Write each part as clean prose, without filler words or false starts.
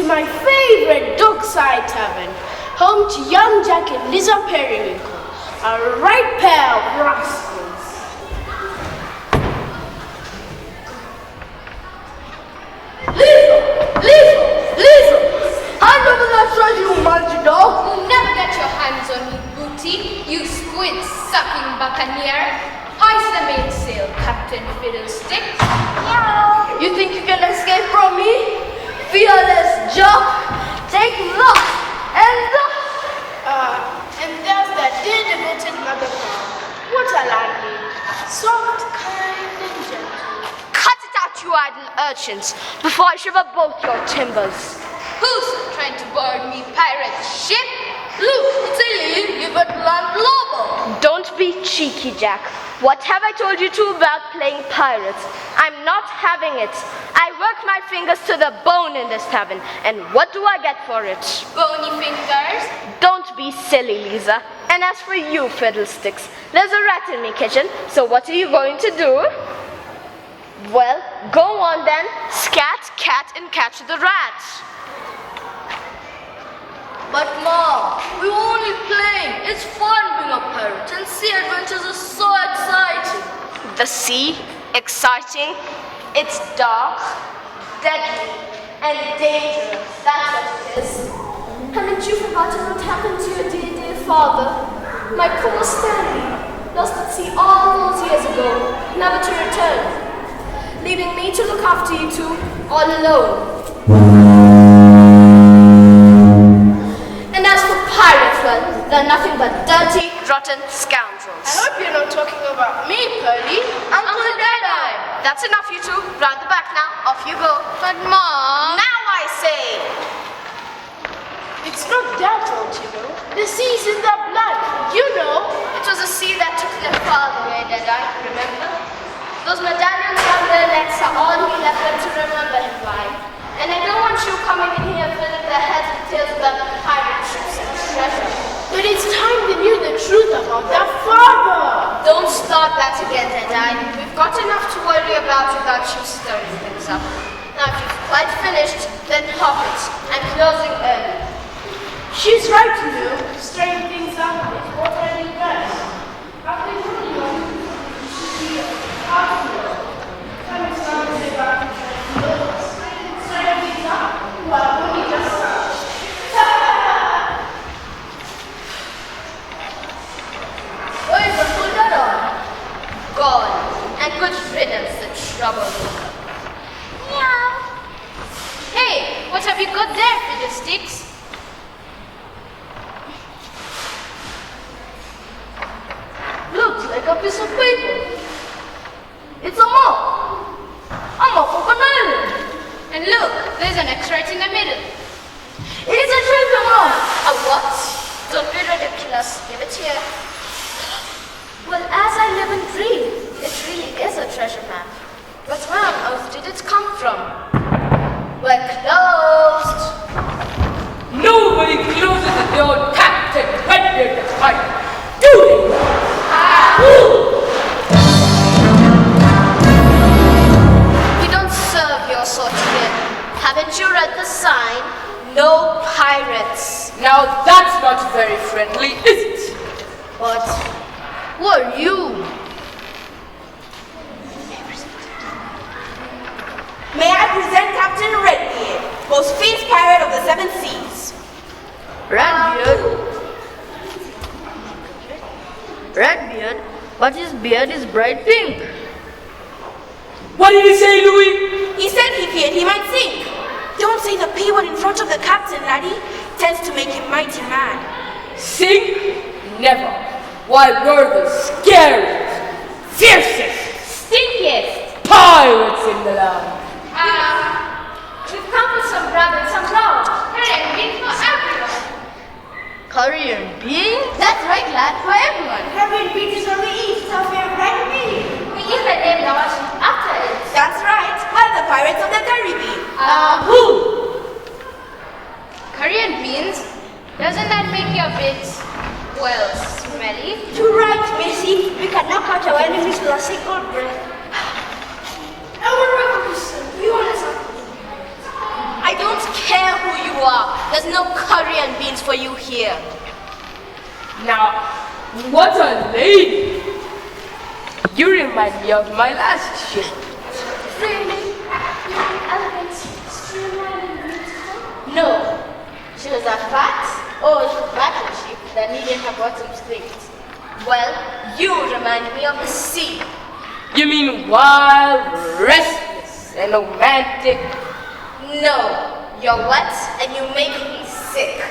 my favorite dockside tavern, home to young Jack and Lisa Periwinkle, a right pair of rascals. Lisa! Hand over that treasure, you mangy dog! You'll never get your hands on me, booty, you squid-sucking buccaneer. Hoist the mainsail, Captain Fiddlestick. You think you can escape from me? Fearless Jock, take that and that. And there's that dear devoted mother cow. What a landing. Soft, kind, and gentle. Cut it out, you idle urchins, before I shiver both your timbers. Who's trying to board me pirate ship? Look, silly, you better land lobo. Don't be cheeky, Jack. What have I told you to about playing pirates? I'm not having it. I work my fingers to the bone in this tavern, and what do I get for it? Bony fingers? Don't be silly, Lisa. And as for you, fiddlesticks, there's a rat in my kitchen, so what are you going to do? Well, go on then. Scat, cat, and catch the rat. But Mom, we were only playing. It's fun being a pirate, and sea adventures are so exciting. The sea? Exciting? It's dark, deadly, and dangerous. That's what it is. Haven't you forgotten what happened to your dear father? My poor Stanley, lost at sea all those years ago, never to return, leaving me to look after you two all alone. And as for pirates, well, they're nothing but dirty, rotten scoundrels. I hope you're not talking about me, Pearlie. Uncle Deadeye. That's enough, you two. Round the back now. Off you go. But Mom... Now I say! It's not their fault, you know. The sea's in their blood, you know. It was the sea that took their father away, Deadeye, remember? Those medallions on their necks are all he left them to remember him by. And I don't want you coming in here filling their heads with tales about pirate ships and treasure. But it's time they knew the truth about their father. Don't start that again, Deadeye. We've got enough to worry about without you stirring things up. Now, if you've quite finished, then hop it. I'm closing early. She's right, you know. Stirring things up is what I do best. After you know, you should be a partner. Time is not to say about stirring things up. Well, when you just Gone, and good riddance to trouble. Meow. Hey, what have you got there, fiddlesticks? looks like a piece of paper. It's a map. A map of an island. And look, there's an X right in the middle. It's a treasure map. A what? Don't be ridiculous. Give it here. Well, as I live and breathe, it really is a treasure map. But where on earth did it come from? We're closed. Nobody closes the door, Captain Redbeard the Pirate. Do they? We don't serve your sort here. Haven't you read the sign? No pirates. Now that's not very friendly, is it? But who are you? May I present Captain Redbeard, most famous pirate of the seven seas. Redbeard? But his beard is bright pink. What did he say, Louis? He said he feared he might sink. Don't say the P word in front of the captain, laddie. Tends to make him mighty mad. Sink? Never. Why, we're the scariest, fiercest, stinkiest pirates in the land. We've come for some grub and some flour. Curry and beans for everyone. Curry and beans? That's right, lad, for everyone. Caribbean beaches on the east, our favorite meal. We even named our ship after it. That's right, we're the pirates of the Caribbean. Who? Curry and beans? Doesn't that make you a bit, well, smelly? Too right, Missy. We can knock out our enemies with a single breath. You want us? I don't care who you you are. There's no curry and beans for you here. Now, what a lady! You remind me of my last ship. Really? You're elegant, streamlined, and beautiful? No. She was a fat, old battleship that needed her bottom straight. Well, you remind me of the sea. You mean wild, restless, and romantic? No, you're wet and you make me sick.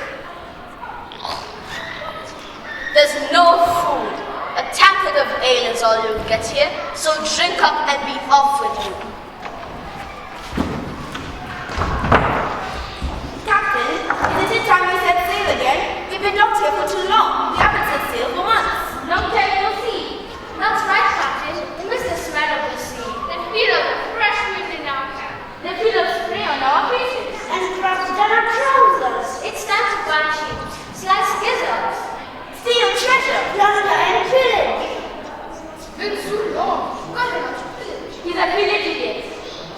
There's no food. A tankard of ale is all you'll get here, so drink up and be off with you. Captain, isn't it time we set sail again? We've been docked here for too long. We haven't set sail for months. Long time no see. That's right, Captain. We miss the smell of the sea. The feel of fresh wind in our hair. The feel of spray on our faces. And perhaps down our trousers. It's time to ban ships, slice gizzards. Steal treasure, plunder and pillage. It's been so long. God, how much pillage. He's a village idiot.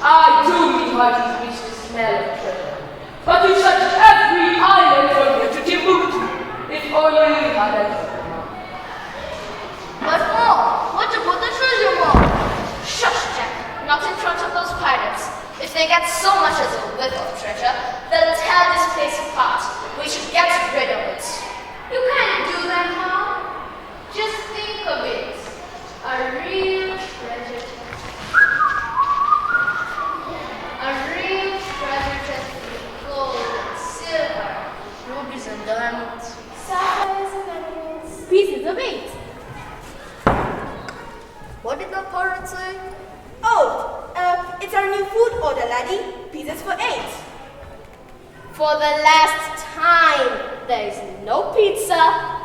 I do mean hearties reach the smell of treasure. But we search every island from here to Timbuktu. If only we had a But Mom, what about the treasure, Mom? Shush, Jack. Not in front of those pirates. If they get so much as a whiff of treasure, they'll tear this place apart. We should get rid of it. You can't do that now. Just think of it. A real treasure chest. A real treasure chest with gold and silver, Rubies and diamonds. Sapphires and emeralds. Pieces of 8. What did the pirate say? Oh, it's our new food order, laddie. Pieces for 8. For the last time, there is no pizza,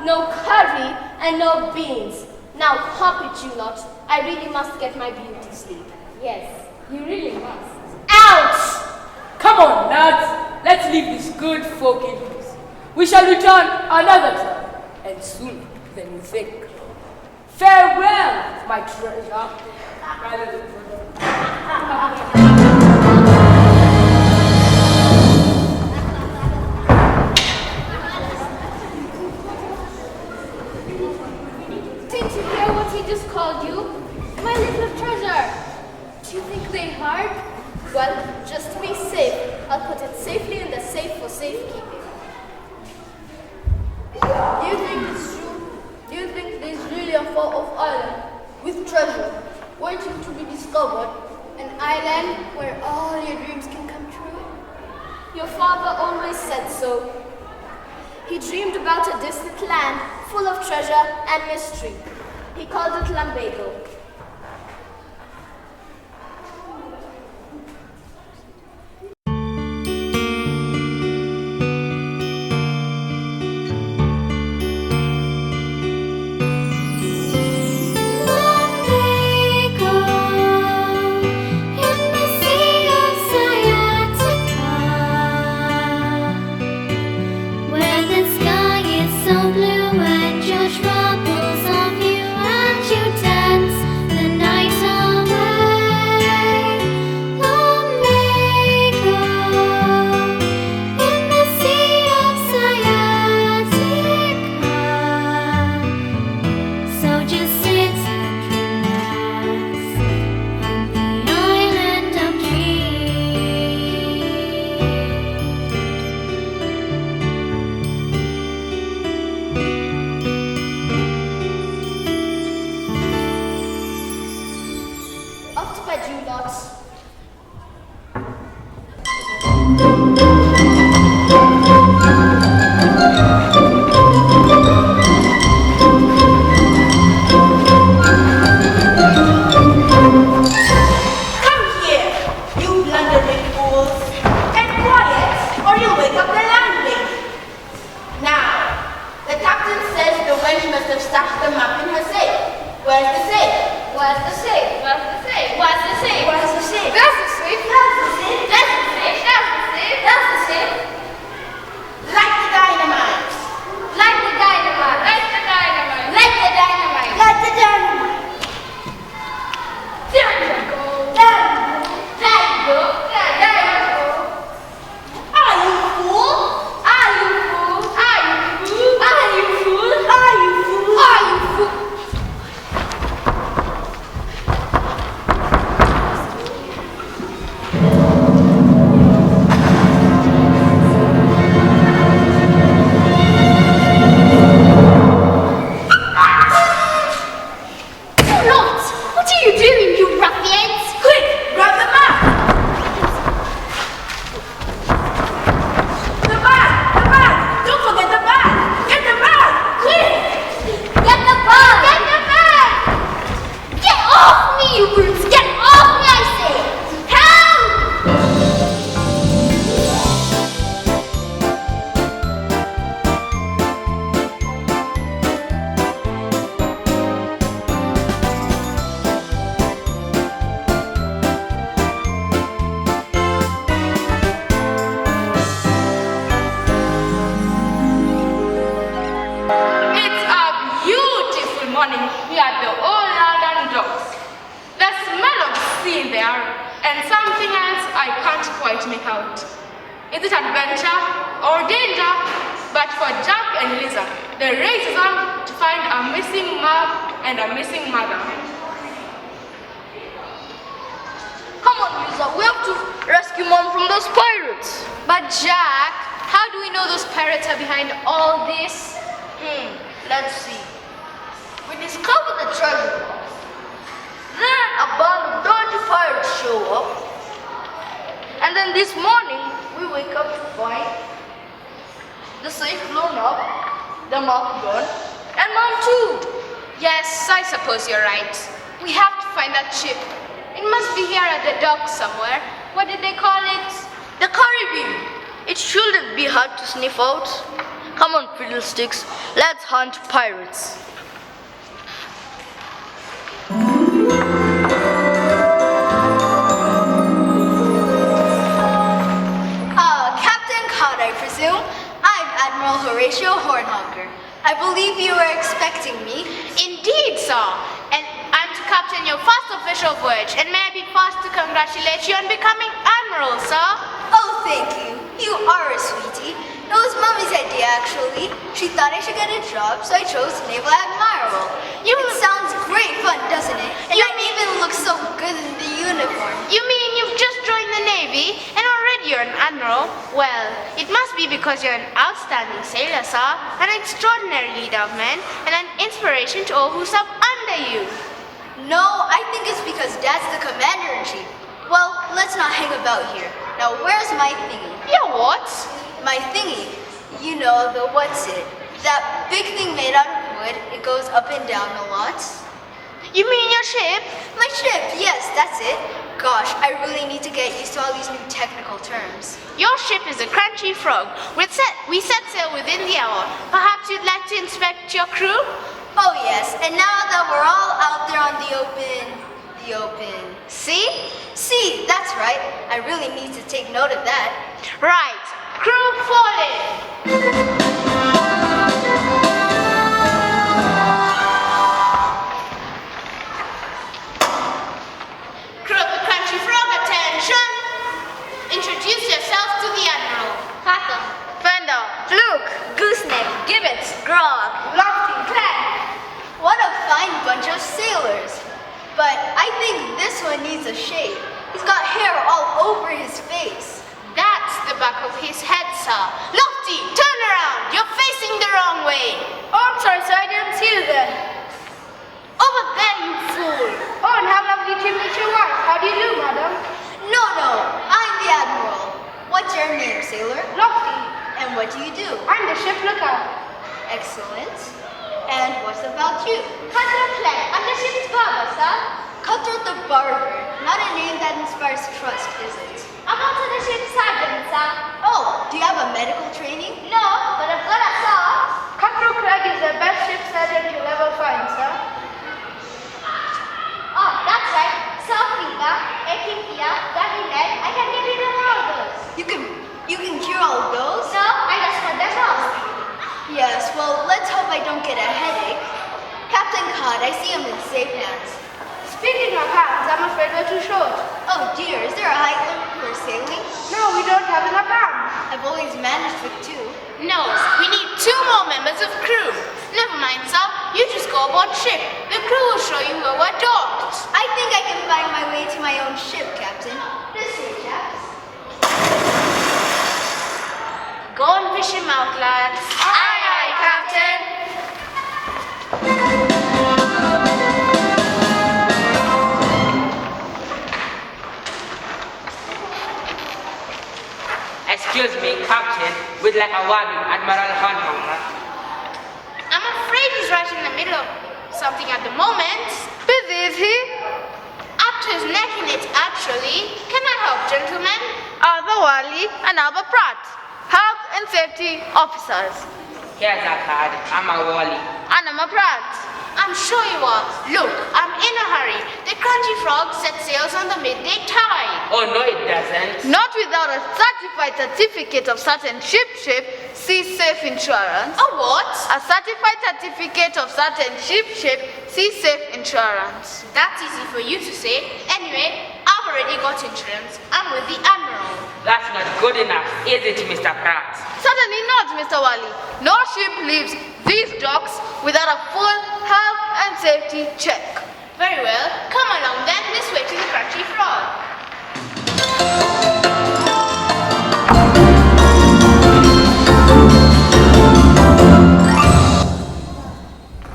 no curry, and no beans. Now hop it, you lot. I really must get my beauty sleep. Yes, you really must. Out! Come on, lads. Let's leave this good folk in peace. We shall return another time, and sooner than you think. Farewell, my treasure. Didn't you hear what he just called you? My little treasure. Do you think they hurt? Well, just to be safe, I'll put it safely in the safe for safekeeping. Do you think it's true? Do you think there's really a far-off island with treasure waiting to be discovered? An island where all your dreams can come true? Your father always said so. He dreamed about a distant land full of treasure and mystery. He called it Lumbago. So blue and your troubles of you and you dance quite make out. Is it adventure or danger? But for Jack and Lisa, the race is on to find a missing mom and a missing mother. Come on, Lisa, we have to rescue Mom from those pirates. But Jack, how do we know those pirates are behind all this? Let's see. We discovered the treasure box. Then a band of dodgy pirates show up. And then this morning, we wake up to find the safe blown up, the map gone, and Mom too. Yes, I suppose you're right. We have to find that ship. It must be here at the dock somewhere. What did they call it? The Caribbean. It shouldn't be hard to sniff out. Come on, fiddlesticks. Let's hunt pirates. Captain Cod, I presume. I'm Admiral Horatio Hornhunger. I believe you were expecting me. Indeed, sir. And I'm to captain your first official voyage. And may I be first to congratulate you on becoming Admiral, sir? Oh, thank you. You are a sweetie. It was Mommy's idea, actually. She thought I should get a job, so I chose Naval Admiral. It sounds great fun, doesn't it? And I even look so good in the uniform. You mean you've just joined the Navy and already you're an Admiral? Well, it must be because you're an outstanding sailor, sir, an extraordinary leader of men, and an inspiration to all who serve under you. No, I think it's because Dad's the commander-in-chief. Well, let's not hang about here. Now, where's my thingy? Your what? My thingy. You know, the what's it? That big thing made out of wood. It goes up and down a lot. You mean your ship? My ship, yes, that's it. Gosh, I really need to get used to all these new technical terms. Your ship is a crunchy frog. We set sail within the hour. Perhaps you'd like to inspect your crew? Oh yes, and now that we're all out there on the open... See, that's right. I really need to take note of that. Right. Crew fall in. Crew of the Country Frog, attention! Introduce yourself to the Admiral. Fathom, Fender, Fluke, Gooseneck, Gibbets, Grog, Lofty, Clegg. What a fine bunch of sailors. But I think this one needs a shave. He's got hair all over his face. That's the back of his head, sir. Lofty, turn around. You're facing the wrong way. Oh, I'm sorry, sir, I didn't see you there. Over there, you fool. Oh, and how lovely to meet your wife. How do you do, madam? No, I'm the Admiral. What's your name, sailor? Lofty. And what do you do? I'm the ship lookout. Excellent. And what's about you? Cutler Clegg, I'm the ship's barber, sir. Cutthroat the Barber. Not a name that inspires trust, is it? I'm also the ship's sergeant, sir. Oh, do you have a medical training? No, but I've got a saw. Cutthroat Clegg is the best ship sergeant you'll ever find, sir. Oh, that's right. Saw finger, aching ear, gutty leg. I can get rid of all those. You can cure all those? No, I just cut that off. Yes, well, let's hope I don't get a headache. Captain Cod, I see him in safe hands. Speaking of hands, I'm afraid we're too short. Oh dear, is there a height limit for sailing? No, we don't have enough hands. I've always managed with 2. No, we need 2 more members of crew. Never mind, sir. You just go aboard ship. The crew will show you where we're docked. I think I can find my way to my own ship, Captain. This way, chaps. Go and fish him out, lads. Aye, aye, Captain. Excuse me, Captain, we'd like a word with Admiral Hornhunger. I'm afraid he's right in the middle of something at the moment. Busy, is he? Up to his neck in it, actually. Can I help, gentlemen? Arthur Wally and Albert Pratt, Health and Safety Officers. Here's a card. I'm a Wally. And I'm a Pratt. I'm sure you are. Look, I'm in a hurry. The Crunchy Frog set sails on the midday tide. Oh, no, it doesn't. Not without a certified certificate of certain ship, sea safe insurance. A what? A certified certificate of certain ship, sea safe insurance. That's easy for you to say. Anyway, I've already got insurance. I'm with the Admiral. That's not good enough, is it, Mr. Pratt? Certainly not, Mr. Wali. No ship leaves these docks without a full health and safety check. Very well. Come along then, this way to the Crunchy Frog.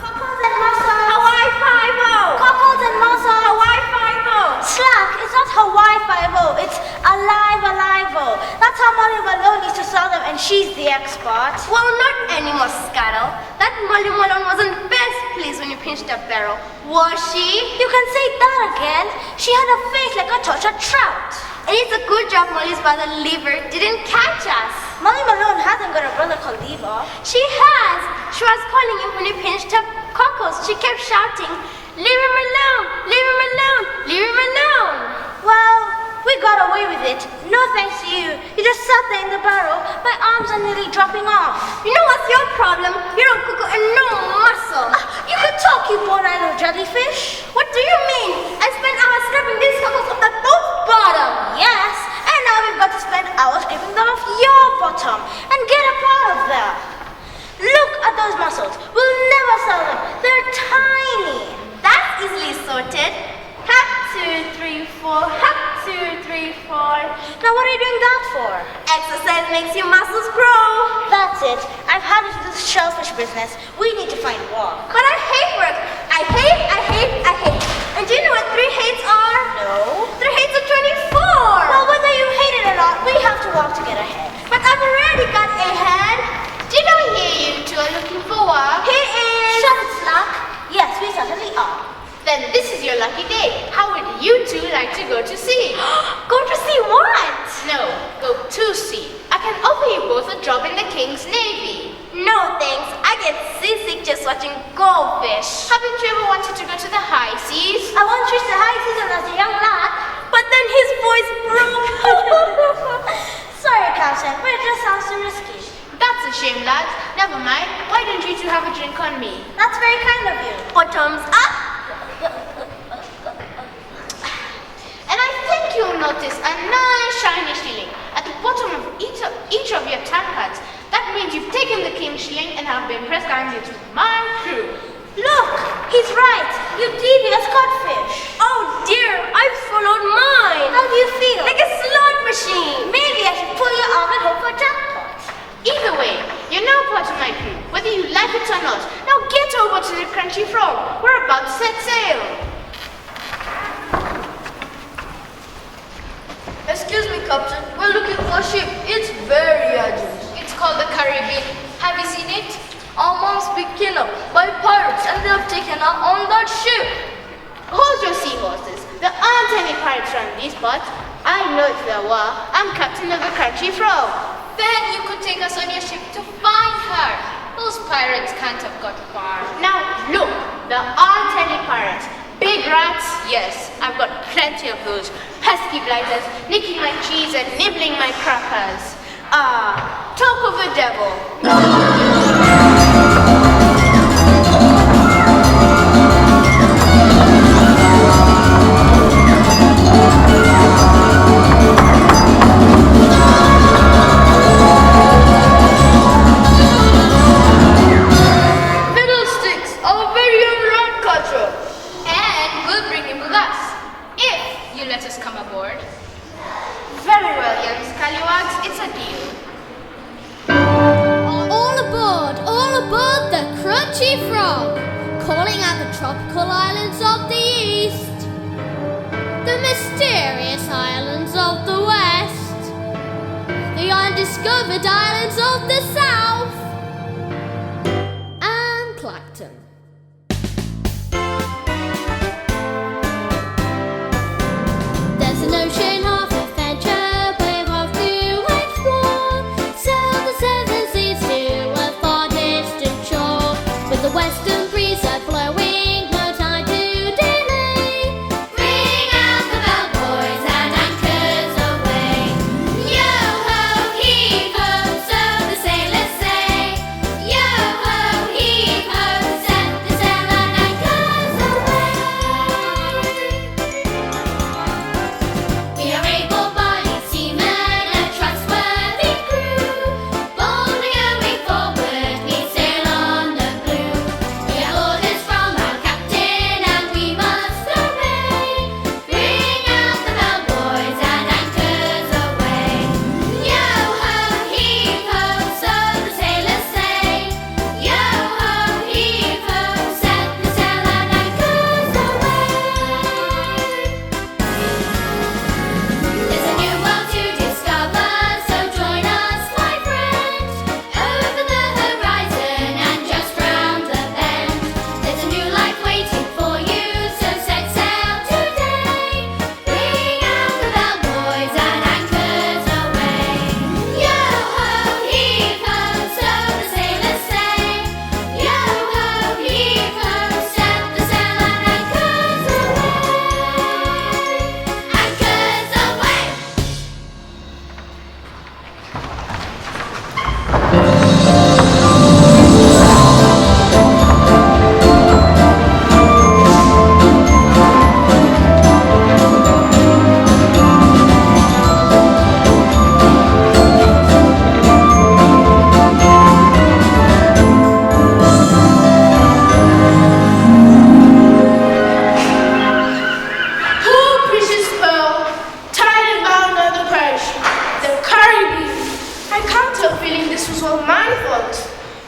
Cockles and mussels. Hawaii 5-0. Cockles and mussels. Hawaii 5-0. Slack, it's not Hawaii 5-0. It's alive-o. That's how Molly Malone used to sell them, and she's the expert. Well, not any Moscato. That Molly Malone wasn't best pleased when you pinched that barrel, was she? You can say that again. She had a face like a tortured trout. And it's a good job Molly's brother Lever didn't catch us. Molly Malone hasn't got a brother called Lever. She has. She was calling him when he pinched her cockles. She kept shouting, "Leave him alone! Leave him alone! Leave him alone!" Well, we got away with it. No thanks to you. You just sat there in the barrel. My arms are nearly dropping off. You know what's your problem? You don't cook and no muscle. You could talk, you bone-eyed little jellyfish. What do you mean? I spent hours scraping these cockles from the boat's bottom. Yes, and now we've got to spend hours scraping them off your bottom and get up out of there. Look at those mussels. We'll never sell them. They're tiny. That's easily sorted. Hop, 2, 3, 4. Hop, 2, 3, 4. Now what are you doing that for? Exercise makes your muscles grow. That's it. I've had it with this shellfish business. We need to find work. But I hate work. I hate. And do you know what 3 hates are? No. 3 hates are 24. Well, whether you hate it or not, we have to work to get ahead. But I've already got ahead. Did I hear you two are looking for work? He is. Shut it, Slack. Yes, we certainly are. Then this is your lucky day. How would you two like to go to sea? Go to see what? No, go to sea. I can offer you both a job in the King's Navy. No thanks. I get seasick just watching goldfish. Haven't you ever wanted to go to the high seas? I once reached the high season as a young lad. But then his voice broke. Sorry, Captain, but it just sounds too risky. That's a shame, lads. Never mind. Why don't you two have a drink on me? That's very kind of you. Bottoms up. And I think you'll notice a nice shiny shilling at the bottom of each of your tankards. That means you've taken the king's shilling and have been pressed down into my crew. Look, he's right. You devious codfish. Oh dear, I've swallowed mine. How do you feel? Like a slot machine. Maybe I should pull you arm and hope for jackpot. Either way, you're now part of my crew, whether you like it or not. Now get over to the Crunchy Frog. We're about to set sail. Excuse me, Captain. We're looking for a ship. It's very urgent. It's called the Caribbean. Have you seen it? Our mom's been kidnapped by pirates and they have taken her on that ship. Hold your seahorses. There aren't any pirates around these parts. I know if there were. I'm captain of the Crunchy Frog. Then you could take us on your ship to find her. Those pirates can't have got far. Now look, there aren't any pirates. Big rats, yes, I've got plenty of those. Pesky blighters, nicking my cheese and nibbling my crackers. Talk of the devil. Fiddlesticks, our very own rat catcher. And we'll bring him with us, if you let us come aboard. Very well, young scallywags, it's a deal. All aboard the Crunchy Frog, calling at the tropical islands of the east, the mysterious islands of the west, the undiscovered islands of the south, and Clacton. There's an ocean of adventure we're off to explore. Sail the seven seas to a far distant shore. With the western breeze blowing, no time to delay. Ring out the bell, boys, and anchors away. Yo ho, heave ho, so the sailors issues were manifold.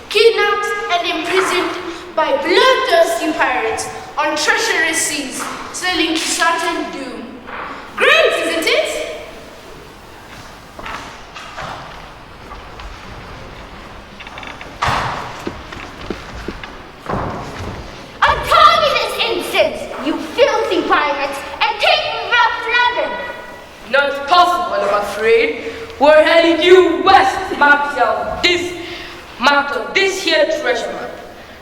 Kidnapped and imprisoned by bloodthirsty pirates on treacherous seas, sailing to certain doom. Great, isn't it? You filthy pirates, and take me back to London. Not possible, I'm afraid. We're heading due west, marked on this here treasure map.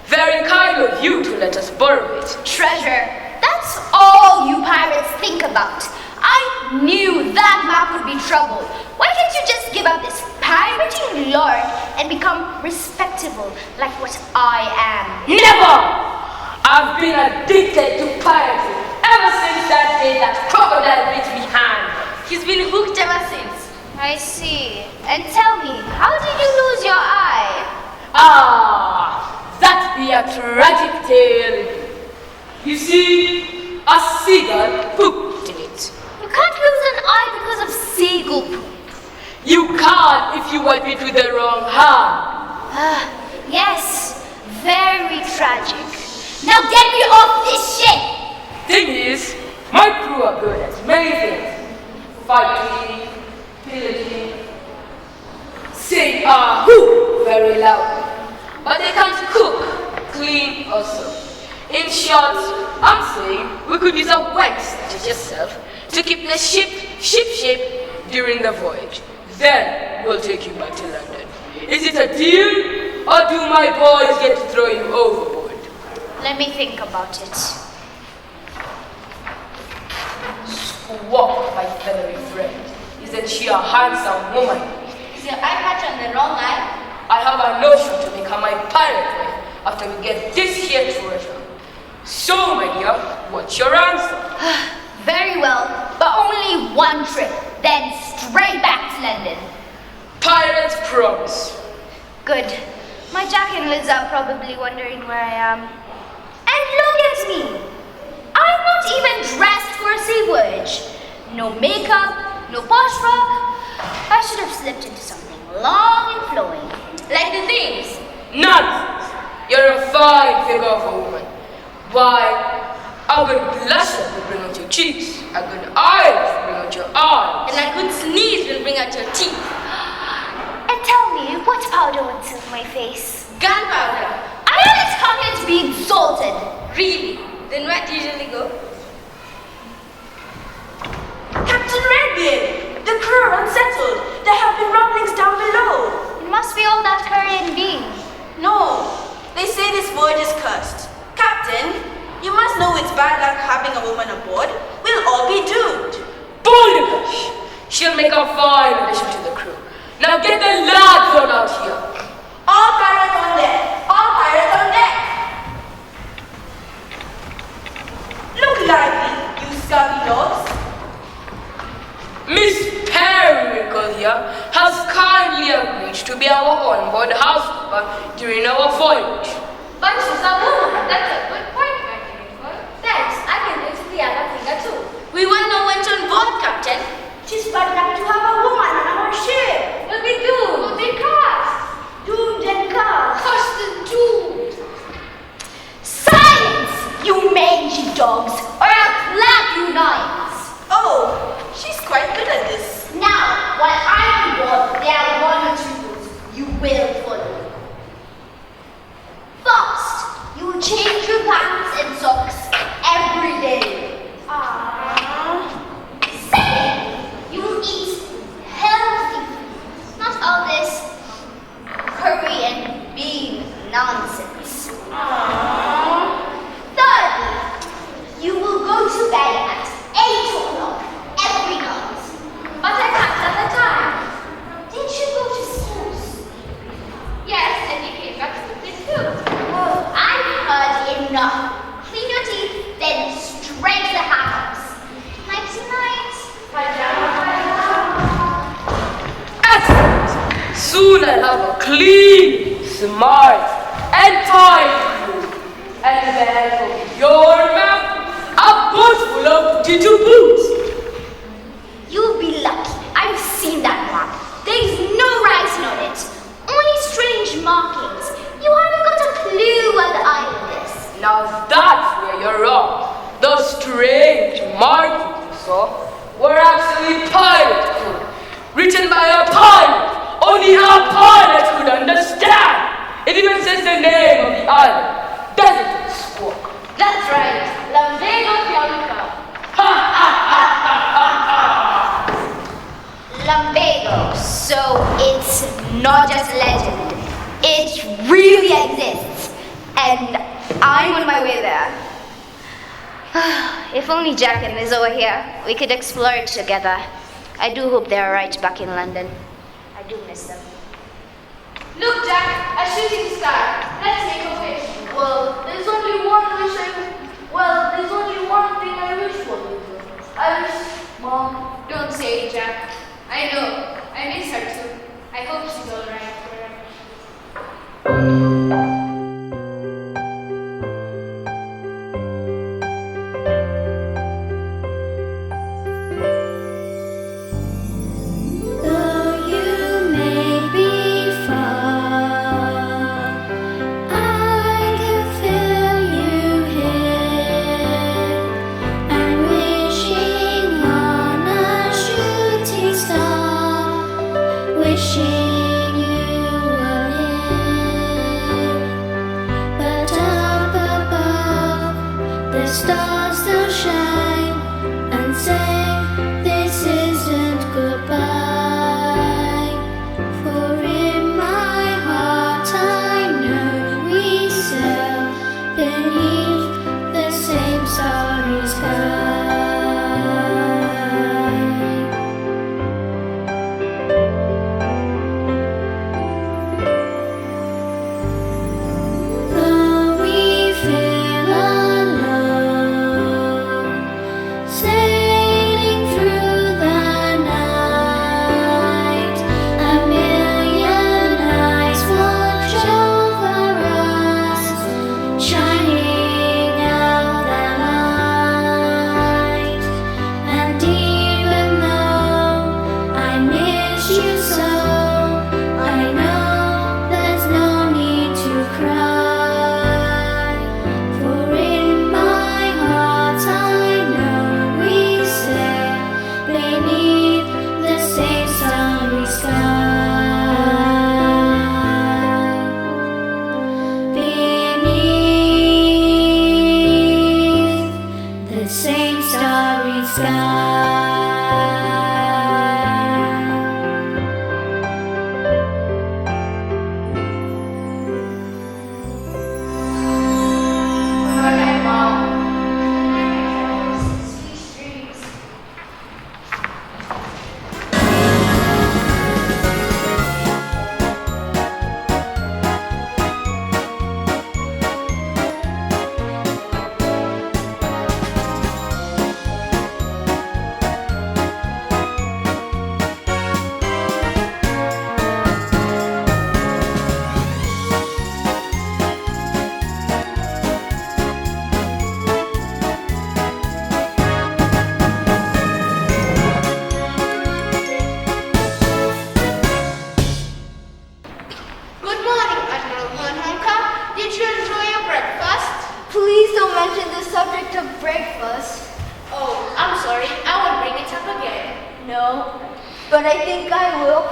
Very kind of you to let us borrow it. Treasure, that's all you pirates think about. I knew that map would be trouble. Why can't you just give up this pirating lord and become respectable like what I am? Never! I've been addicted to pirating ever since that day that crocodile bit me hand. He's been hooked ever since. I see. And tell me, how did you lose your eye? That be a tragic tale. You see, a seagull pooped in it. You can't lose an eye because of seagull poop. You can't if you wipe it with the wrong hand. Yes, very tragic. Now get me off this ship! Thing is, my crew are good at many things. Fighting, pillaging, saying who very loud. But they can't cook, clean also. In short, I'm saying we could use a wax such as yourself to keep the ship shape during the voyage. Then we'll take you back to London. Is it a deal, or do my boys get to throw you overboard? Let me think about it. Squawk, my feathery friend. Isn't she a handsome woman? Is your eye patch on the wrong eye? I have a notion to make her my pirate wife after we get this here treasure. So, my dear, what's your answer? Very well, but only one trip, then straight back to London. Pirate promise. Good. My Jack and Liz are probably wondering where I am. And look at me! I'm not even dressed for a sea voyage. No makeup, no posh frock. I should have slipped into something long and flowing. Like the things. Nonsense! You're a fine figure of a woman. Why, a good blusher will bring out your cheeks, a good eye will bring out your eyes, And a good sneeze will bring out your teeth. And tell me, what powder would suit my face? Gunpowder. I always come here to be insulted. Really? Then where do you usually go? Captain Redbeard! The crew are unsettled. There have been rumblings down below. It must be all that curry and beans. No, they say this voyage is cursed. Captain, you must know it's bad luck having a woman aboard. We'll all be doomed. Bullish! She'll make a fine addition to the crew. Now get the lads on out here. All pirates on deck! All pirates on deck! Look lively, you scurvy dogs. Miss Periwinkle here has kindly agreed to be our on-board housekeeper during our voyage. But she's a woman. That's a good point, Periwinkle. Thanks. I can do the other finger too. We want no one on board, Captain. Tis bad luck to have a woman on our ship. We'll be doomed. We'll be cast. Doomed and cast. Cast and doomed. Silence, you mangy dogs, or I'll clap you knives. Oh, she's quite good at this. Now, while I'm on board, there are one or two rules you will follow. First, you will change your pants and socks every day. Second, you will eat healthy food, not all this curry and bean nonsense. Thirdly, you will go to bed at 8 o'clock every night. But I can't at the time. Did you go to school? Yes, and you came back to the too. Oh, I've heard enough. Clean your teeth, then straight to the house. Night night. Excellent! Soon I'll have a clean, smart, and tidy crew. And then from your mouth, a boat full of ditto boots. You'll be lucky. I've seen that map. There's no writing on it. Only saw were actually pirate code, written by a pirate. Only a pilot could understand. It even says the name of the island. Doesn't it, Squawk? That's right. Lumbago Bianca. Lumbago. So it's not just legend. It really exists. And I'm on my way there. If only Jack and Liz were here, we could explore it together. I do hope they're right back in London. I do miss them. Look, Jack, a shooting star. Let's make a wish. Well, there's only one thing I wish for, Lisa. I wish, Mom. Don't say it, Jack. I know. I miss her too. I hope she's all right forever. Though you may be far, I can feel you here. I'm wishing on a shooting star, wishing you were here. But up above, the stars still shine and say this isn't goodbye. For in my heart I know we sail beneath the same starry sky. Though we feel alone, sailing through the night, a million eyes watch over us, shining out the light. And even though I miss you so, I know there's no need to cry. For in my heart I know we sail beneath the same starry sky. Beneath the same starry sky. Good night, Mom. Sweet dreams. Good morning, Admiral Wonga. Did you enjoy your breakfast? Please don't mention the subject of breakfast. Oh, I'm sorry. I will bring it up again. No, but I think I will.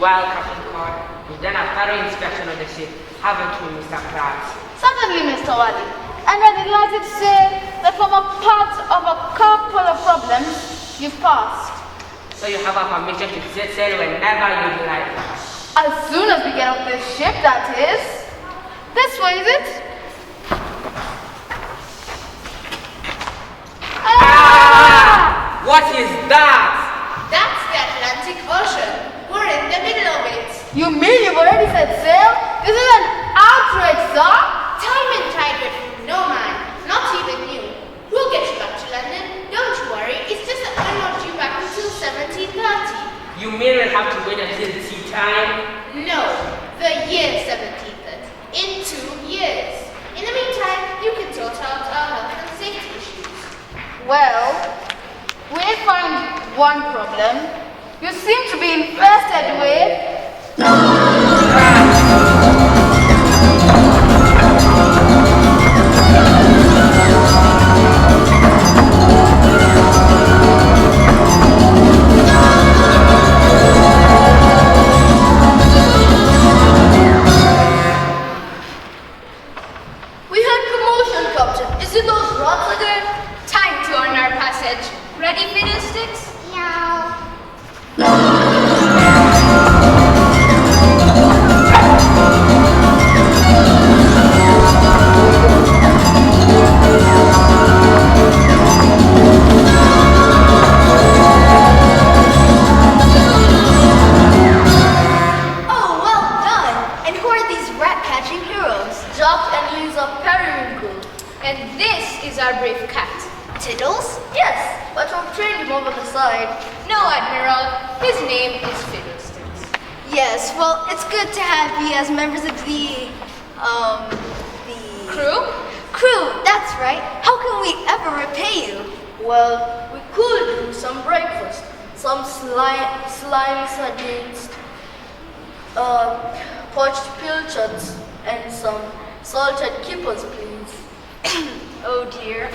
Well, Captain Cod, we've done a thorough inspection of the ship, haven't we, Mr. Krabs? Certainly, Mr. Wally. And I'm delighted to say that from a part of a couple of problems, you've passed. So you have our permission to set sail whenever you'd like. As soon as we get off this ship, that is. This way, is it? Ah! What is that? That's the Atlantic Ocean. We're in the middle of it. You mean you've already set sail? This is an outrage, sir. Time and tide wait for no man, not even you. We'll get you back to London. Don't you worry. It's just that we're not due back until 1730. You mean we'll have to wait until tea time? No, the year 1730. In 2 years. In the meantime, you can sort out our health and safety issues. Well, we find one problem. You seem to be infested with passage. Ready, fiddlesticks? Meow. Oh, well done! And who are these rat-catching heroes? Jock and Lisa Periwinkle. And this is our brave cat. Tiddles? Yes, but we've trained him over the side. No, Admiral, his name is Fiddlesticks. Yes, well, it's good to have you as members of the Crew? crew, that's right. How can we ever repay you? Well, we could do some breakfast. Some slimy sardines, poached pilchards, and some salted kippers, please. Oh dear.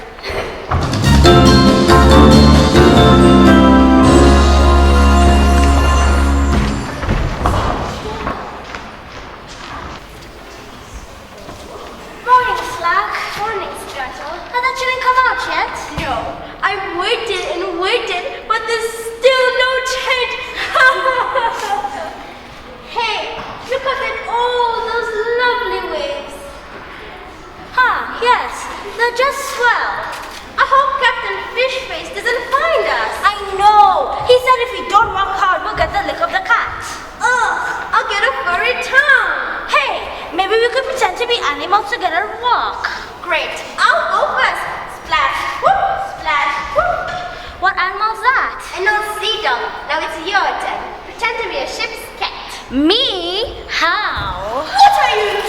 Morning, Slack. Morning, Struttle. Has that chilling come out yet? No, I waited and waited, but there's still no change. Hey, look at all those lovely waves. Yes, they're just swell. I hope Captain Fishface doesn't find us. I know. He said if we don't work hard, we'll get the lick of the cat. Ugh, I'll get a furry tongue. Hey, maybe we could pretend to be animals to get a walk. Great, I'll go first. Splash, whoop, splash, whoop. What animal's that? An old sea dog. Now it's your turn. Pretend to be a ship's cat. Me? How? What are you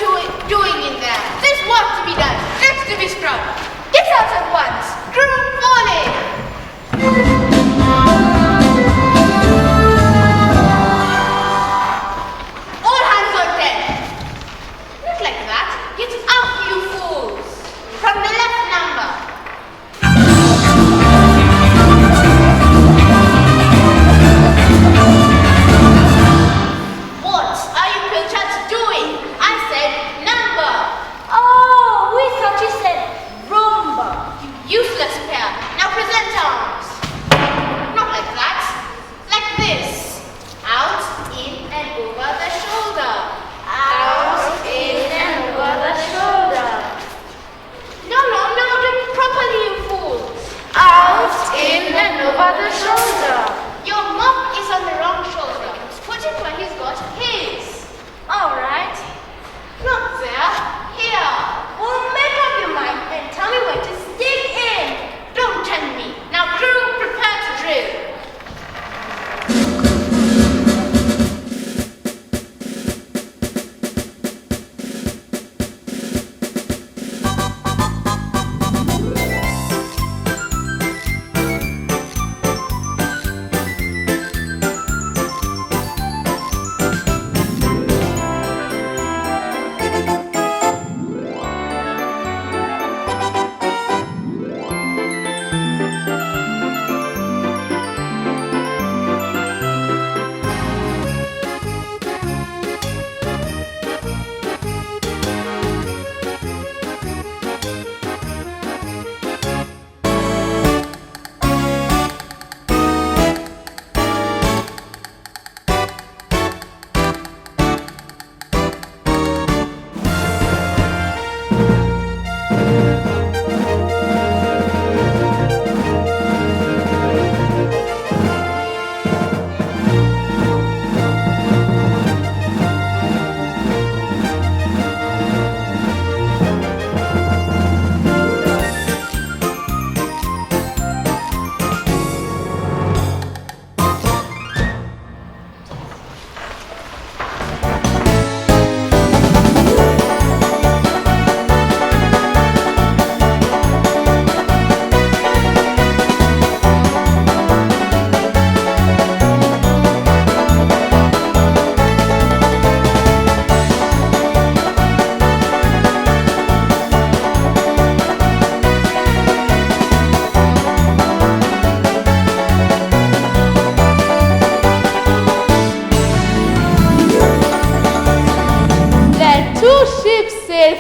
doing in there? There's work to be done. Next to be scrubbed. Get out at once. Crew falling. All hands on deck. Not like that. Get out, you fools. From the left number. What are you pilchards doing? I said number. Oh, we thought you said Roomba. You useless pair. Now present arms. Not like that. Like this. Out, in, and over the shoulder. Out, in, and over the shoulder. No, do it properly, you fools. Out, in, and over the shoulder. Your mop is on the wrong shoulder. Put it where he's got his. All right. Not there. Here. Well, make up your mind and tell me when to stick in. Don't tell me. Now, crew, prepare to drill.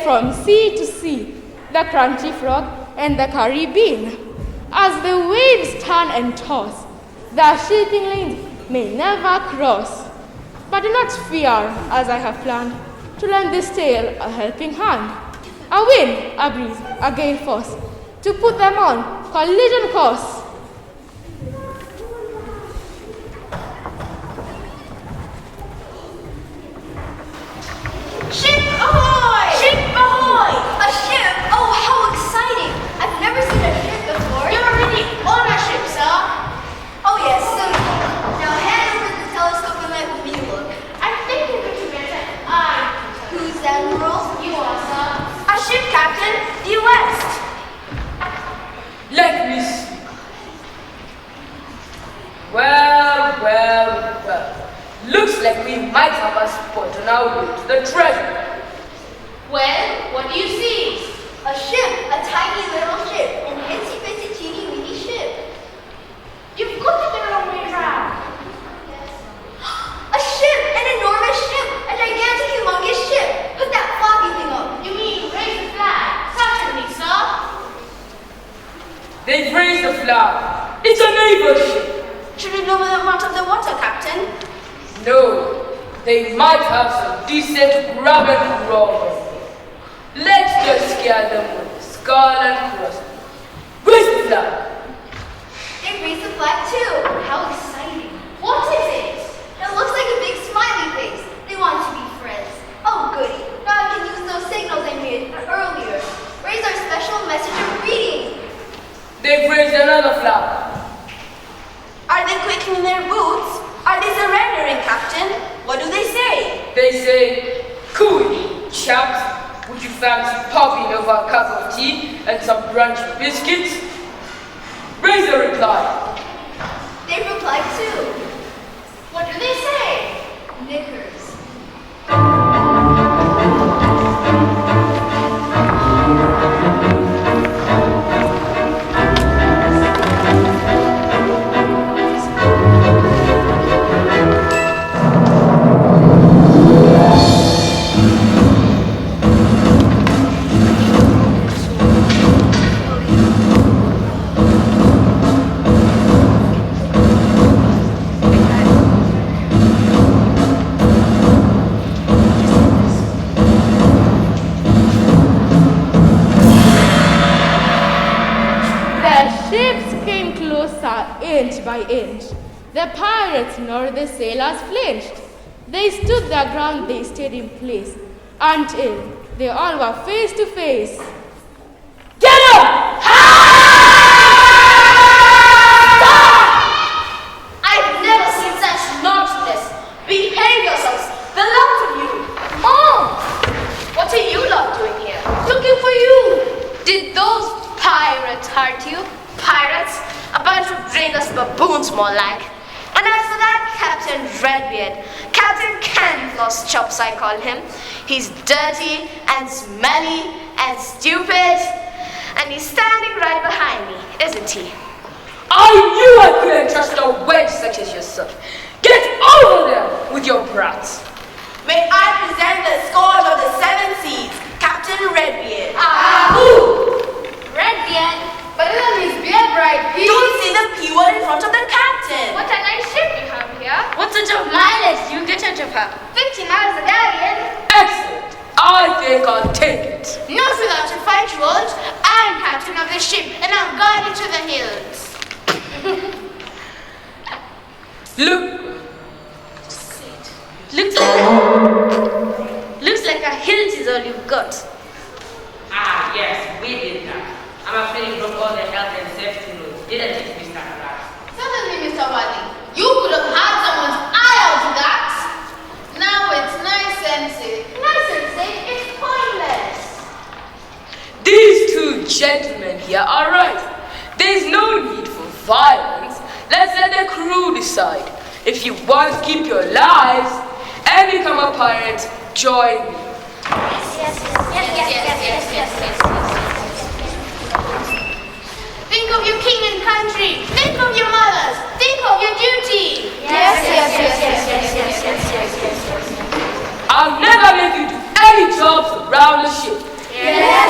From sea to sea, the crunchy frog and the curry bean. As the waves turn and toss, the shipping lanes may never cross. But do not fear, as I have planned, to lend this tale a helping hand. A wind, a breeze, a gale force, to put them on collision course. Ship ahoy! Ship ahoy! A ship? Oh, how exciting! I've never seen a ship before. You're already on a ship, sir. Oh yes, so now hand over the telescope and let me look. I think it would be better I. Who's Admiral? You are, sir. A ship, Captain, due west. Let me see. Well. Looks like we might have a spot on our way to the treasure. Well, what do you see? A ship, a tiny little ship, an itsy bitsy teeny weeny ship. You've got it the wrong way round. A ship, an enormous ship, a gigantic humongous ship. Put that floppy thing up. You mean raise the flag? Certainly, sir. They've raised the flag. It's a naval ship. Should we lower them out of the water, Captain? No, they might have some decent grab and crawl. Let's just scare them with the skull and cross. Raise the flag. They raised the flag too. How exciting. What is it? It looks like a big smiley face. They want to be friends. Oh goody. Now I can use those signals I made earlier. Raise our special message of greeting. They've raised another flag. Are they quaking in their boots? Are they surrendering, Captain? What do they say? They say, "Cooey, chaps, would you fancy popping over a cup of tea and some brunch biscuits?" Raise a reply. They replied too. What do they say? Knickers. Inch by inch, the pirates nor the sailors flinched. They stood their ground, they stayed in place, until they all were face to face. Get up! I've never seen such naughtiness. Behave yourselves, the lot of you. Oh, what are you lot doing here? Looking for you. Did those pirates hurt you? Pirates? A bunch of brainless baboons, more like. And as for that Captain Redbeard, Captain Candyfloss Chops, I call him. He's dirty and smelly and stupid, and he's standing right behind me, isn't he? I knew I couldn't trust a wench such as yourself. Get over there with your brats. May I present the scourge of the seven seas, Captain Redbeard. Redbeard? But isn't his beard bright pink? Don't say the P word in front of the captain. What a nice ship you have here. What sort of mileage do you get out of her? 50 miles a gallon. Excellent. I think I'll take it. Not without a fight, you won't. I'm captain of the ship, and I'm guarded to the hills. Looks like a hilt is all you've got. Ah, yes, we did that. I'm afraid you broke all the health and safety rules, didn't it, Mr. Clark? Certainly, Mr. Wadley. You could have had someone's eye out of that. Now it's nice and safe. Nice and safe? It's pointless. These two gentlemen here are right. There's no need for violence. Let's let the crew decide. If you want to keep your lives and become a pirate, join me. Yes. Think of your king and country. Think of your mothers. Think of your duty. Yes. I'll never make you do any jobs around the ship. Yes.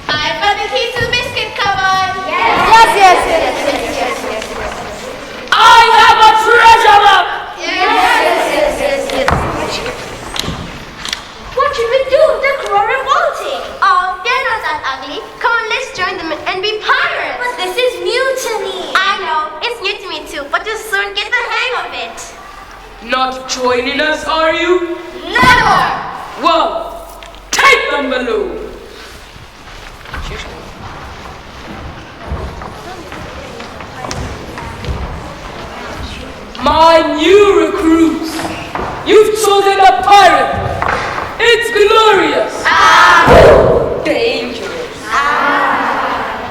I Not joining us, are you? Never! Well, take them below. My new recruits, you've chosen a pirate. It's glorious. Dangerous.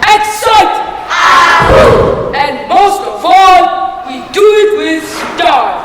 Exciting. And most of all, we do it with style.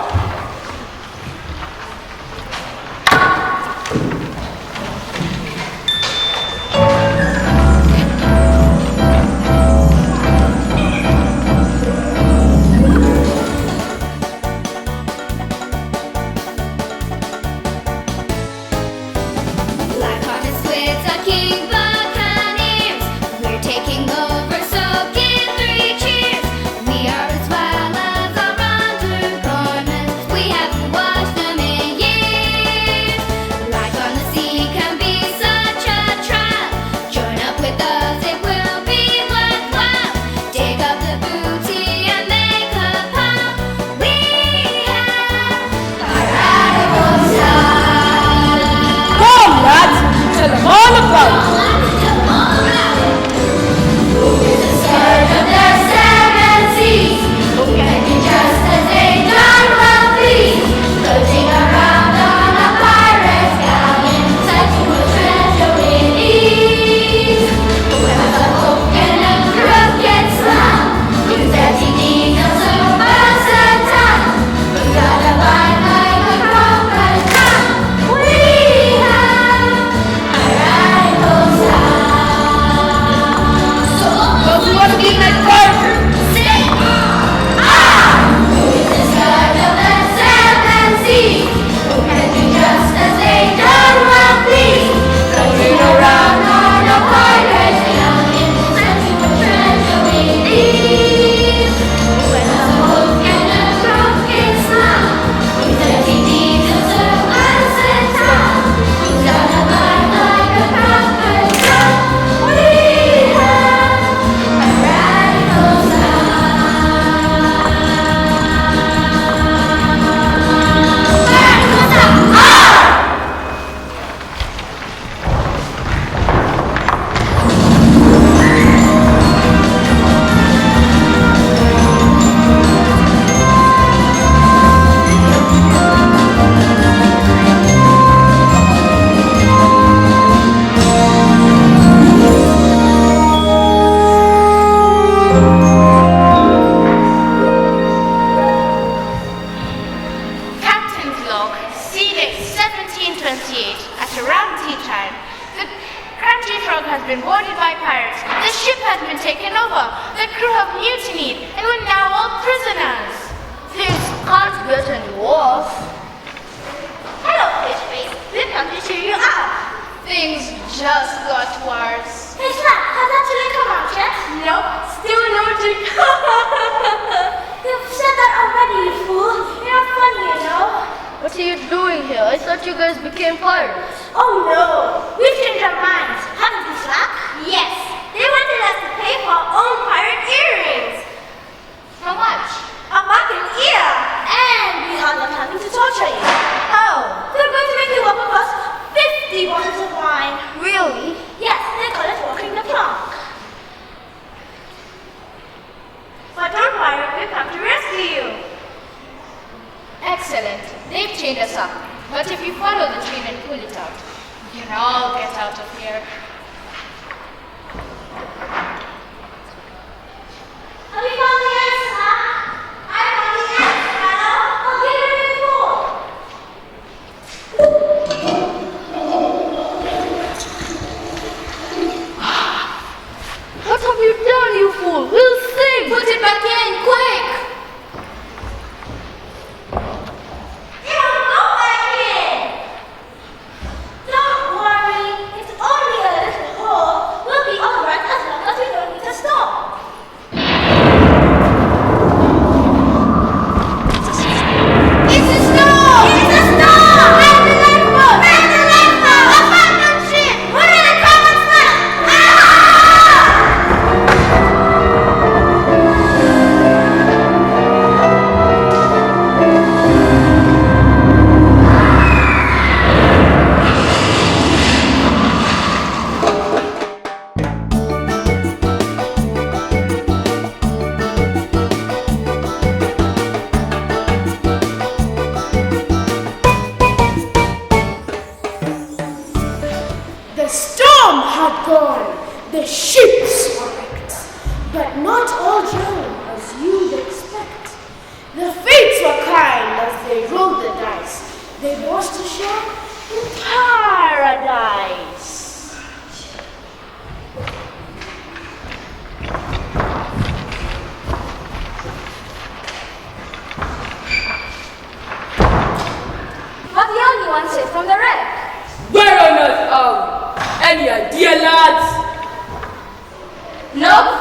of?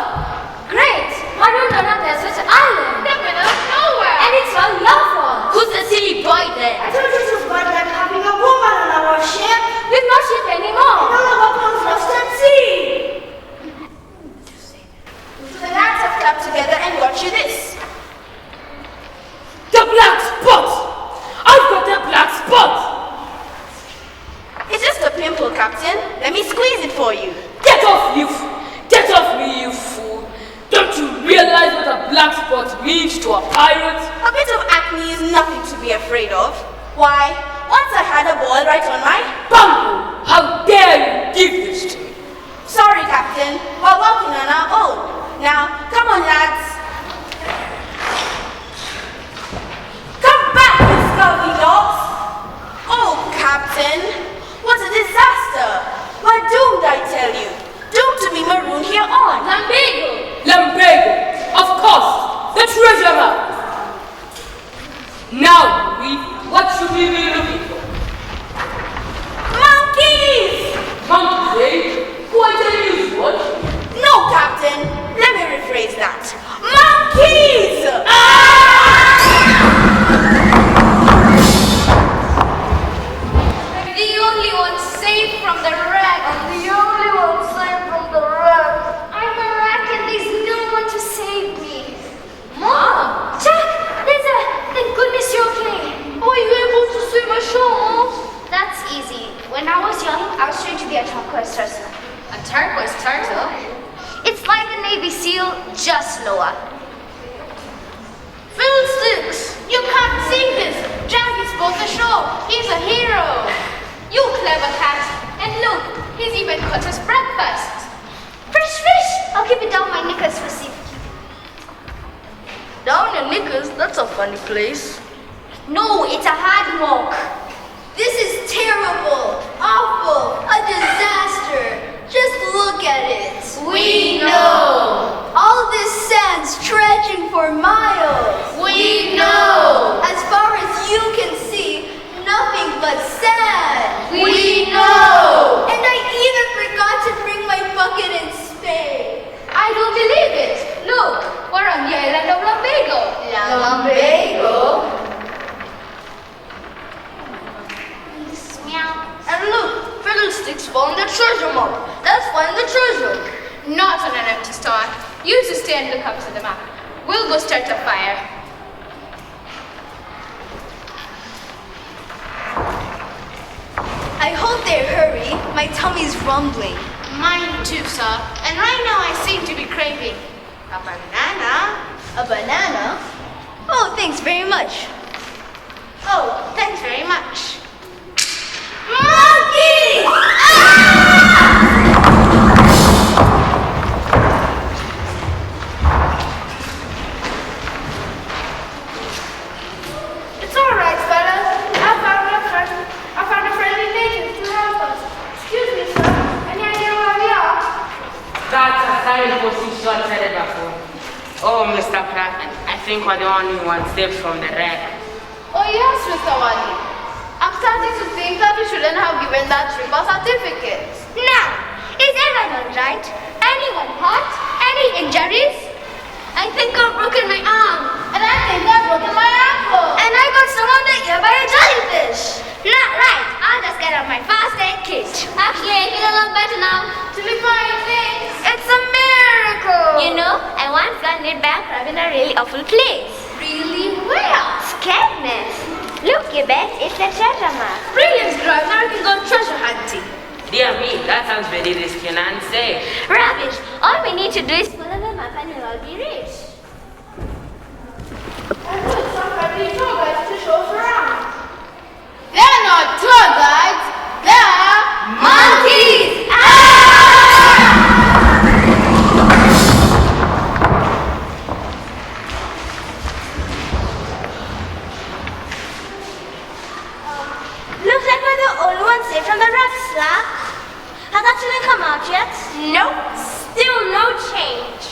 Great! Maruna on a desert island. The middle of nowhere. And it's all your fault. Who's the silly boy then? I told you to avoid like having a woman on our ship. We've no ship anymore. None of us lost at sea. The lads have clapped together and watch you this. The black spot! I've got the black spot! It's just a pimple, Captain. Let me squeeze it for you. Get off, you Get off me, you fool! Don't you realize what a black spot means to a pirate? A bit of acne is nothing to be afraid of. Why, once I had a ball right on my... Bungo! How dare you give this to me? Sorry, Captain. We're walking on our own. Now, come on, lads. Come back, you scurvy dogs. Oh, Captain. What a disaster. We're doomed, I tell you. Doomed to be marooned here on. Lumbago. Lumbago! Of course! The treasure map! Now, what should we be looking for? Monkeys! Monkeys, eh? Quite unusual. No, Captain. Let me rephrase that. Monkeys! I'm the only one safe from the wreck. I'm the only one safe from the wreck. I'm a wreck and there's no one to save me. Mom! Jack! Thank goodness you're okay. Were you able to swim ashore? That's easy. When I was young, I was trained to be a turquoise turtle. A turquoise turtle? It's like a Navy SEAL, just slower. Fiddlesticks! You can't see this. Jack is both ashore. He's a hero. You clever cat. And look, he's even cut us breakfast. Fresh fish! I'll keep it down my knickers for safety. Down your knickers? That's a funny place. No, it's a hard walk. This is terrible, awful, a disaster. Just look at it. We know. All this sand stretching for miles. We know. As far as you can see, nothing but sand. We know. And I even forgot to bring my bucket and spade. I don't believe it. Look, we're on the island of Lumbago. Lumbago? Meow. And look, Fiddlesticks found the treasure map. Let's find the treasure. Not on an empty stomach. You two stay and look up to the map. We'll go start a fire. I hope they hurry. My tummy's rumbling. Mine too, sir. And right now I seem to be craving a banana. A banana? Oh, thanks very much. Oh, thanks very much. Monkey! It's all right, fellas. I found a friendly native to help us. Excuse me, sir. Any idea where we are? That's a signpost you short-sighted before. Oh, Mr. Pratt, I think we're the only ones saved from the wreck. Oh, yes, Mr. Wadi. I'm starting to think that we shouldn't have given that trip a certificate. Now, is everyone all right? Anyone hurt? Any injuries? I think I've broken my arm. And I think I've broken my ankle. And I got stung on the ear by a jellyfish. Not right. I'll just get on my first aid kit. Actually, I feel a lot better now. To be fine, thanks. It's a miracle. You know, I once got laid bankrupt in a really awful place. Really? Where? Scaredness. Look, you bet, it's a treasure map. Brilliant, girl. Now we can go treasure hunting. Dear me, that sounds very risky and unsafe. Rubbish. All we need to do is follow the map and we'll all be rich. I put some friendly tour guides to show us around. They're not tour guides. They're Monkeys! Looks like we're the only ones saved from the wreck, Slack. Has that student come out yet? Nope. Still no change.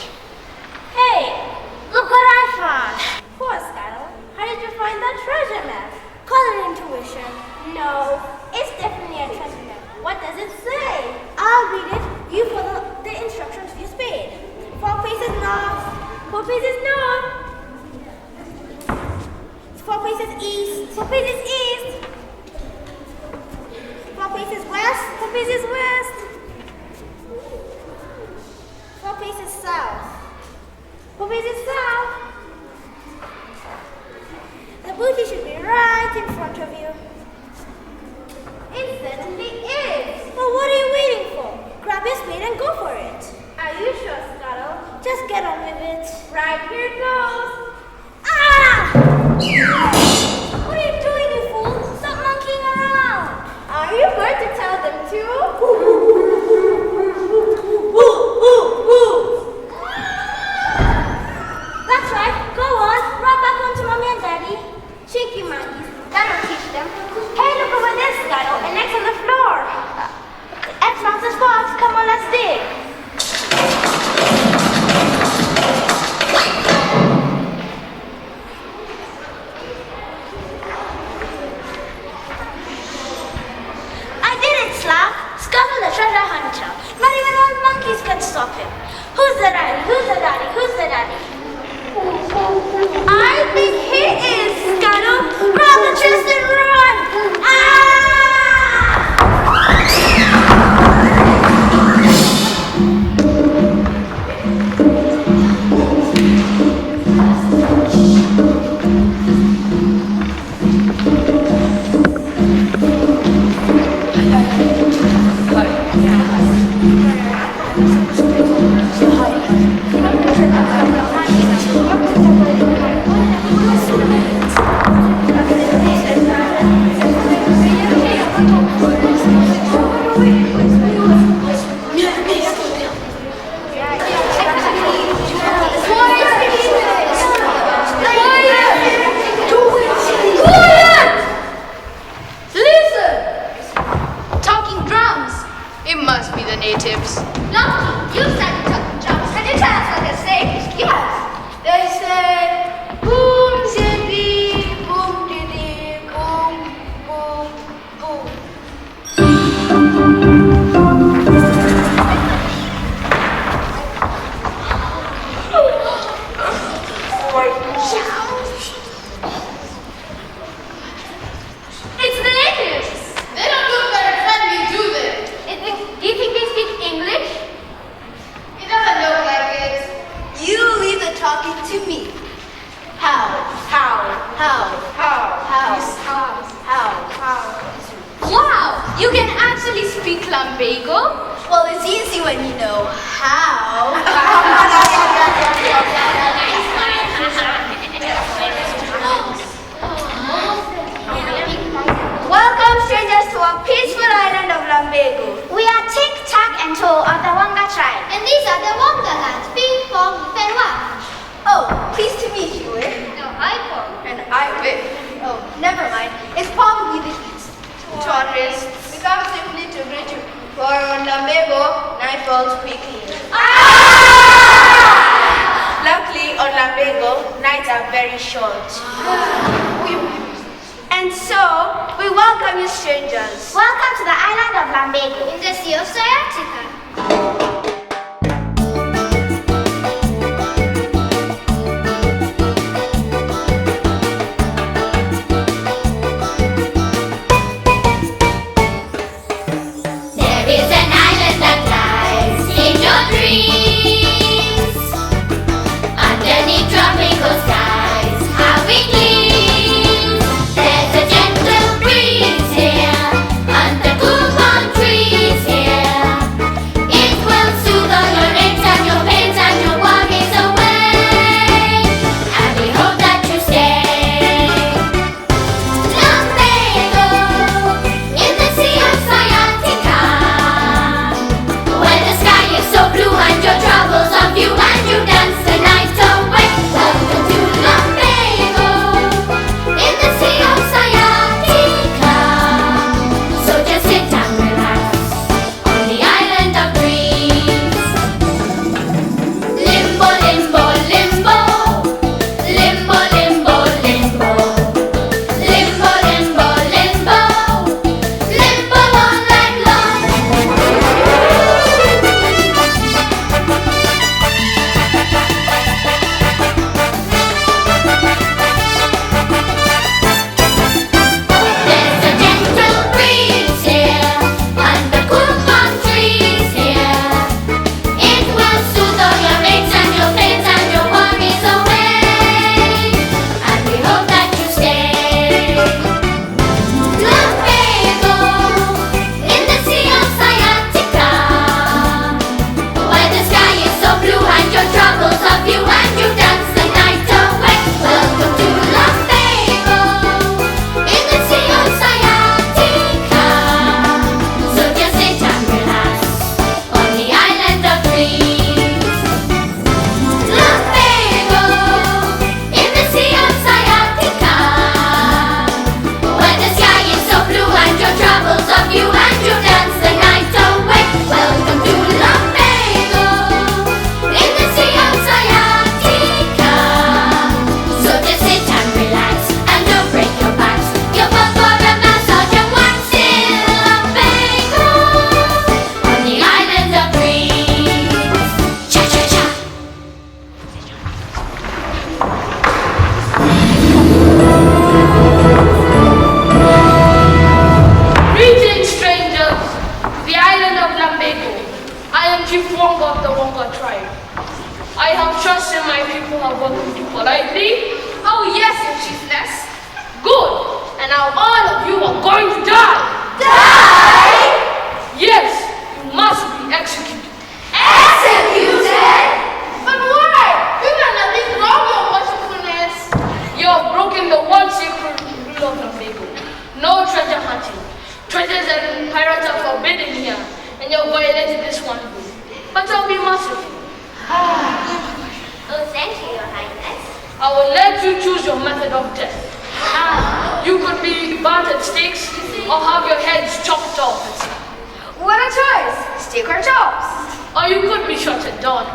4 paces north. 4 paces east. 4 paces east. 4 paces west. 4 paces west. 4 paces south. 4 paces south. The booty should be right in front of you. It certainly is. Well, what are you waiting for? Grab your spade and go for it. Are you sure, Scuttle? Just get on with it. Right, here it goes. Ah! What are you doing, you fool? Stop monkeying around. Are you going to tell them too? That's right. Go on. Run back home to Mommy and Daddy. Cheeky monkeys. That'll teach them. Hey, look over there, Scuttle. An X on the floor. X marks the spot. Come on, let's dig. I did it, Slap. Scuttle the treasure hunter. Not even old monkeys can stop him. Who's the daddy? Who's the daddy? Who's the daddy? I think he is, Scuttle. Grab the chest and run! We are Tic Tac and Toe of the Wonga tribe. And these are the Wonga lands, Ping Pong, Penwa. Oh, pleased to meet you, eh? No, I Pong. And I Whip. Oh, never mind. It's probably the East. Tourists, we come simply to greet you. For on Lambago, night falls quickly. Luckily, on Lambago, nights are very short. And so, we welcome you strangers. Welcome to the island of Lambago. In the Sea of Sciatica. It's well my people have welcomed you politely? Oh yes, Your Chiefness. Good. And now all of you are going to die. Die! Yes, you must be executed. Executed? But why? We've done nothing wrong, Your Worshipfulness. You have broken the one sacred rule of Lamego. No treasure hunting. Treasures and pirates are forbidden here, and you have violated this one rule. But I'll be merciful. Oh, thank you, Your Highness. I will let you choose your method of death. You could be burnt at stakes or have your heads chopped off. What a choice! Steak or chops? Or you could be shot at dawn.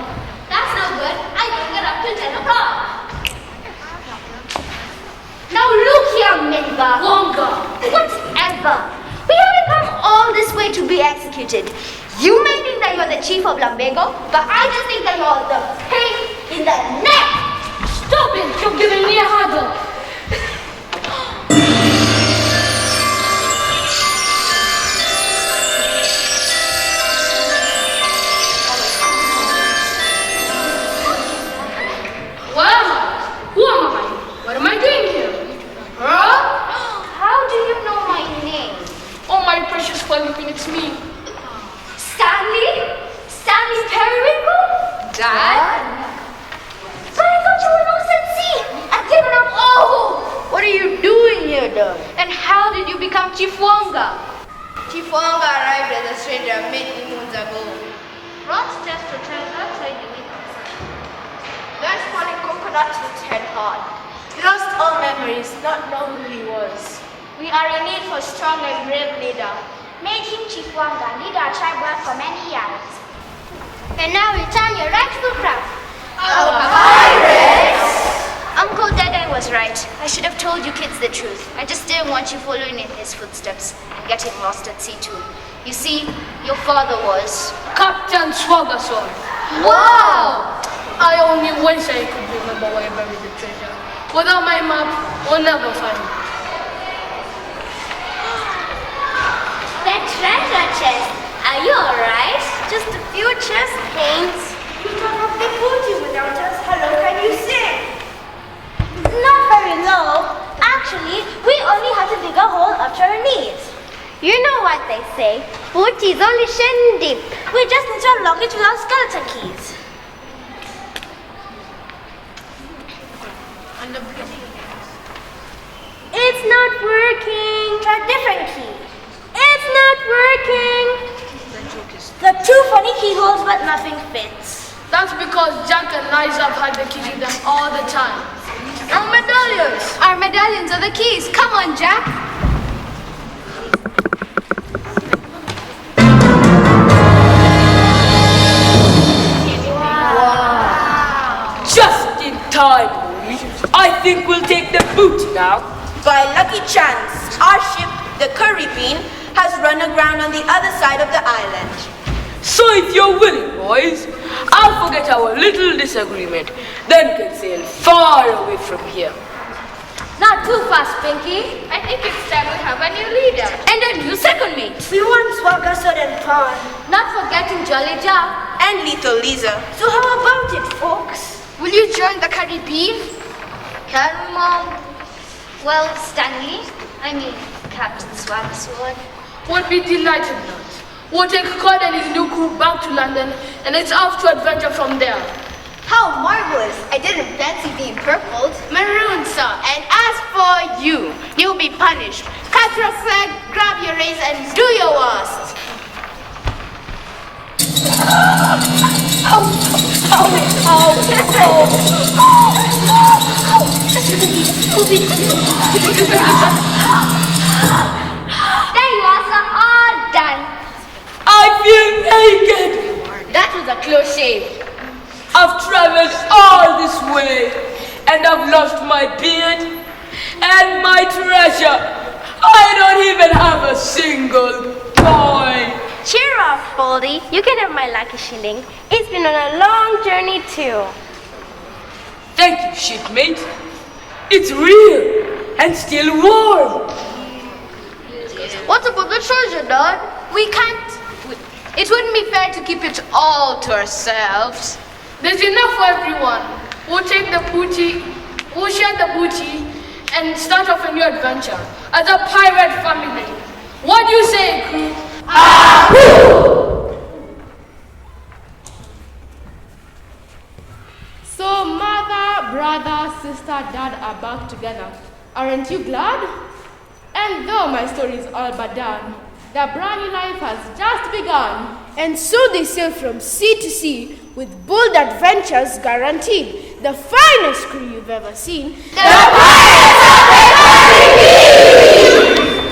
That's no good. I don't get up till 10 o'clock. Now look here, Minga. Wonga. Whatever. We haven't come all this way to be executed. You may think that you're the chief of Lumbago, but I just think that you're the pain in the neck. Stop it! You're giving me a hurdle. Where am I? Who am I? What am I doing here? Huh? How do you know my name? Oh, my precious Felipe, it's me. Stanley? Stanley Periwinkle? Dad? But I thought you were no sensei. I've given up all hope. What are you doing here, Dad? And how did you become Chief Wonga? Chief Wonga arrived as a stranger many moons ago. Brought just to treasure trading in Then spun a coconut to his head hard. He lost all memories, not know who he was. We are in need for a strong and brave leader. Made him Chief Wonga, lead our tribe well for many years. And now return your rightful crown. Uncle Dada was right. I should have told you kids the truth. I just didn't want you following in his footsteps and getting lost at sea too. You see, your father was... Captain Swagason. Wow! I only wish I could remember where I buried the treasure. Without my map, we'll never find it. The treasure chest. Are you alright? Just a few chest pains. You don't have the booty without us. How low can you sing? Not very low. Actually, we only have to dig a hole up to our knees. You know what they say. Booty is only shin deep. We just need to unlock it with our skeleton keys. It's not working. Try a different key. It's not working. There are two funny keyholes, but nothing fits. That's because Jack and Liza have had the keys with them all the time. Our medallions! Our medallions are the keys. Come on, Jack. Just in time, Louis. I think we'll take the booty now. By lucky chance, our ship, the Caribbean, has run aground on the other side of the island. So if you're willing, boys, I'll forget our little disagreement. Then can sail far away from here. Not too fast, Pinky. I think it's time we have a new leader. And a new second mate. We want Swagason and Pan. Not forgetting Jolly Jack. And Little Lisa. So how about it, folks? Will you join the Caribbean? Can we, Mom? Well, Stanley, Captain Swagason. Would be delighted not. We'll take Cod and his new crew back to London, and it's off to adventure from there. How marvelous. I didn't fancy being purpled. Maroon, sir. And as for you, you'll be punished. Cut your flag, grab your race, and do your worst. There you are, sir. All done. I feel naked. That was a close shave. I've traveled all this way, and I've lost my beard and my treasure. I don't even have a single coin. Cheer up, Baldy. You can have my lucky shilling. It's been on a long journey too. Thank you, shipmate. It's real and still warm. What about the treasure, Dad? We can't... It wouldn't be fair to keep it all to ourselves. There's enough for everyone. We'll take the booty, we'll share the booty, and start off a new adventure as a pirate family. What do you say, crew? So mother, brother, sister, dad are back together. Aren't you glad? And though my story is all but done, the brand new life has just begun. And so they sail from sea to sea with bold adventures guaranteed. The finest crew you've ever seen. The Pirates of the Caribbean!